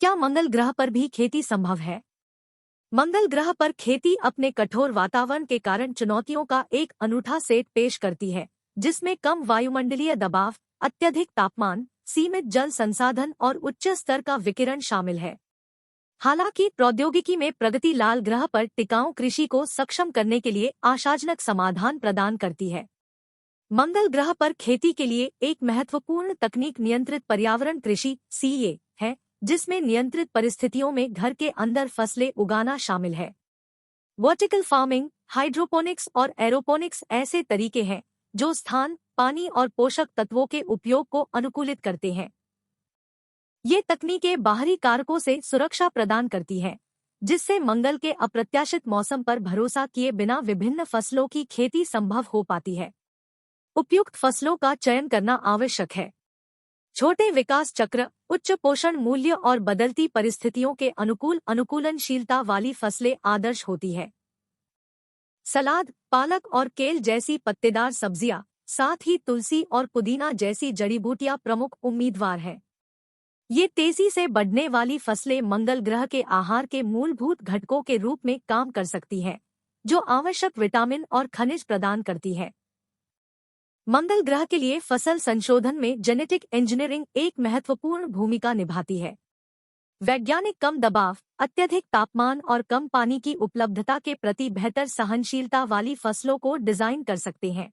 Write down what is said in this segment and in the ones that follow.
क्या मंगल ग्रह पर भी खेती संभव है? मंगल ग्रह पर खेती अपने कठोर वातावरण के कारण चुनौतियों का एक अनूठा सेट पेश करती है, जिसमें कम वायुमंडलीय दबाव, अत्यधिक तापमान, सीमित जल संसाधन और उच्च स्तर का विकिरण शामिल है। हालांकि प्रौद्योगिकी में प्रगति लाल ग्रह पर टिकाऊ कृषि को सक्षम करने के लिए आशाजनक समाधान प्रदान करती है। मंगल ग्रह पर खेती के लिए एक महत्वपूर्ण तकनीक नियंत्रित पर्यावरण कृषि (सीए) है, जिसमें नियंत्रित परिस्थितियों में घर के अंदर फसलें उगाना शामिल है। वर्टिकल फार्मिंग, हाइड्रोपोनिक्स और एरोपोनिक्स ऐसे तरीके हैं जो स्थान, पानी और पोषक तत्वों के उपयोग को अनुकूलित करते हैं। ये तकनीकें बाहरी कारकों से सुरक्षा प्रदान करती हैं, जिससे मंगल के अप्रत्याशित मौसम पर भरोसा किए बिना विभिन्न फसलों की खेती संभव हो पाती है। उपयुक्त फसलों का चयन करना आवश्यक है। छोटे विकास चक्र, उच्च पोषण मूल्य और बदलती परिस्थितियों के अनुकूल अनुकूलनशीलता वाली फसलें आदर्श होती है। सलाद, पालक और केल जैसी पत्तेदार सब्जियां, साथ ही तुलसी और पुदीना जैसी जड़ी बूटियां प्रमुख उम्मीदवार हैं। ये तेजी से बढ़ने वाली फसलें मंगल ग्रह के आहार के मूलभूत घटकों के रूप में काम कर सकती हैं, जो आवश्यक विटामिन और खनिज प्रदान करती है। मंगल ग्रह के लिए फसल संशोधन में जेनेटिक इंजीनियरिंग एक महत्वपूर्ण भूमिका निभाती है। वैज्ञानिक कम दबाव, अत्यधिक तापमान और कम पानी की उपलब्धता के प्रति बेहतर सहनशीलता वाली फसलों को डिजाइन कर सकते हैं।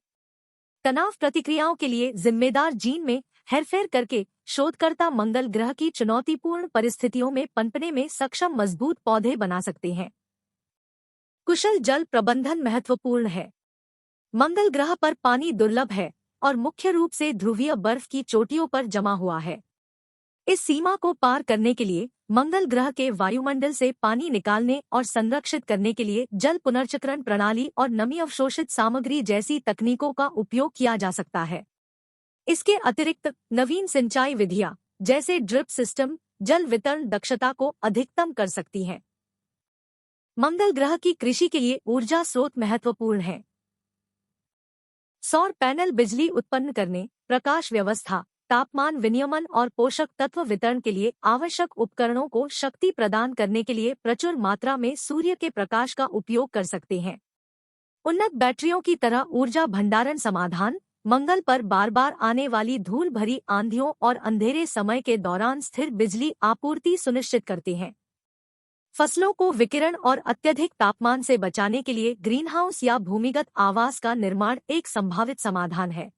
तनाव प्रतिक्रियाओं के लिए जिम्मेदार जीन में हेरफेर करके शोधकर्ता मंगल ग्रह की चुनौतीपूर्ण परिस्थितियों में पनपने में सक्षम मजबूत पौधे बना सकते हैं। कुशल जल प्रबंधन महत्वपूर्ण है। मंगल ग्रह पर पानी दुर्लभ है और मुख्य रूप से ध्रुवीय बर्फ की चोटियों पर जमा हुआ है। इस सीमा को पार करने के लिए मंगल ग्रह के वायुमंडल से पानी निकालने और संरक्षित करने के लिए जल पुनर्चक्रण प्रणाली और नमी अवशोषित सामग्री जैसी तकनीकों का उपयोग किया जा सकता है। इसके अतिरिक्त नवीन सिंचाई विधियां, जैसे ड्रिप सिस्टम, जल वितरण दक्षता को अधिकतम कर सकती हैं। मंगल ग्रह की कृषि के लिए ऊर्जा स्रोत महत्वपूर्ण है। सौर पैनल बिजली उत्पन्न करने, प्रकाश व्यवस्था, तापमान विनियमन और पोषक तत्व वितरण के लिए आवश्यक उपकरणों को शक्ति प्रदान करने के लिए प्रचुर मात्रा में सूर्य के प्रकाश का उपयोग कर सकते हैं। उन्नत बैटरियों की तरह ऊर्जा भंडारण समाधान मंगल पर बार बार आने वाली धूल भरी आंधियों और अंधेरे समय के दौरान स्थिर बिजली आपूर्ति सुनिश्चित करते हैं। फसलों को विकिरण और अत्यधिक तापमान से बचाने के लिए ग्रीनहाउस या भूमिगत आवास का निर्माण एक संभावित समाधान है।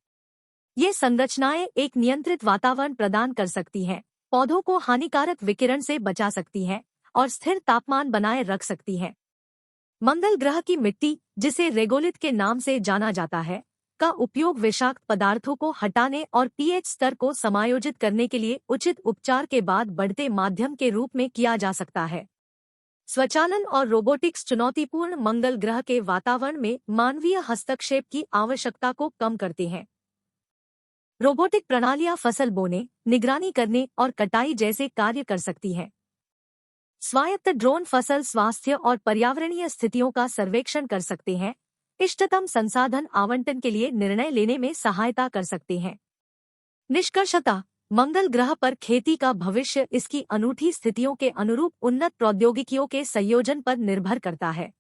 ये संरचनाएं एक नियंत्रित वातावरण प्रदान कर सकती हैं, पौधों को हानिकारक विकिरण से बचा सकती हैं और स्थिर तापमान बनाए रख सकती हैं। मंगल ग्रह की मिट्टी, जिसे रेगोलिथ के नाम से जाना जाता है, का उपयोग विषाक्त पदार्थों को हटाने और पीएच स्तर को समायोजित करने के लिए उचित उपचार के बाद बढ़ते माध्यम के रूप में किया जा सकता है। स्वचालन और रोबोटिक्स चुनौतीपूर्ण मंगल ग्रह के वातावरण में मानवीय हस्तक्षेप की आवश्यकता को कम करते हैं। रोबोटिक प्रणालियां फसल बोने, निगरानी करने और कटाई जैसे कार्य कर सकती हैं। स्वायत्त ड्रोन फसल स्वास्थ्य और पर्यावरणीय स्थितियों का सर्वेक्षण कर सकते हैं, इष्टतम संसाधन आवंटन के लिए निर्णय लेने में सहायता कर सकते हैं। निष्कर्षतः मंगल ग्रह पर खेती का भविष्य इसकी अनूठी स्थितियों के अनुरूप उन्नत प्रौद्योगिकियों के संयोजन पर निर्भर करता है।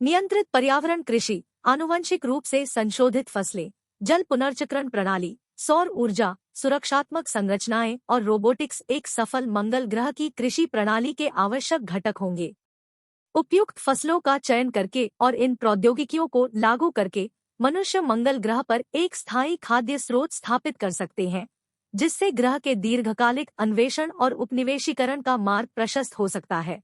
नियंत्रित पर्यावरण कृषि, आनुवंशिक रूप से संशोधित फसलें, जल पुनर्चक्रण प्रणाली, सौर ऊर्जा, सुरक्षात्मक संरचनाएं और रोबोटिक्स एक सफल मंगल ग्रह की कृषि प्रणाली के आवश्यक घटक होंगे। उपयुक्त फसलों का चयन करके और इन प्रौद्योगिकियों को लागू करके मनुष्य मंगल ग्रह पर एक स्थायी खाद्य स्रोत स्थापित कर सकते हैं, जिससे ग्रह के दीर्घकालिक अन्वेषण और उपनिवेशीकरण का मार्ग प्रशस्त हो सकता है।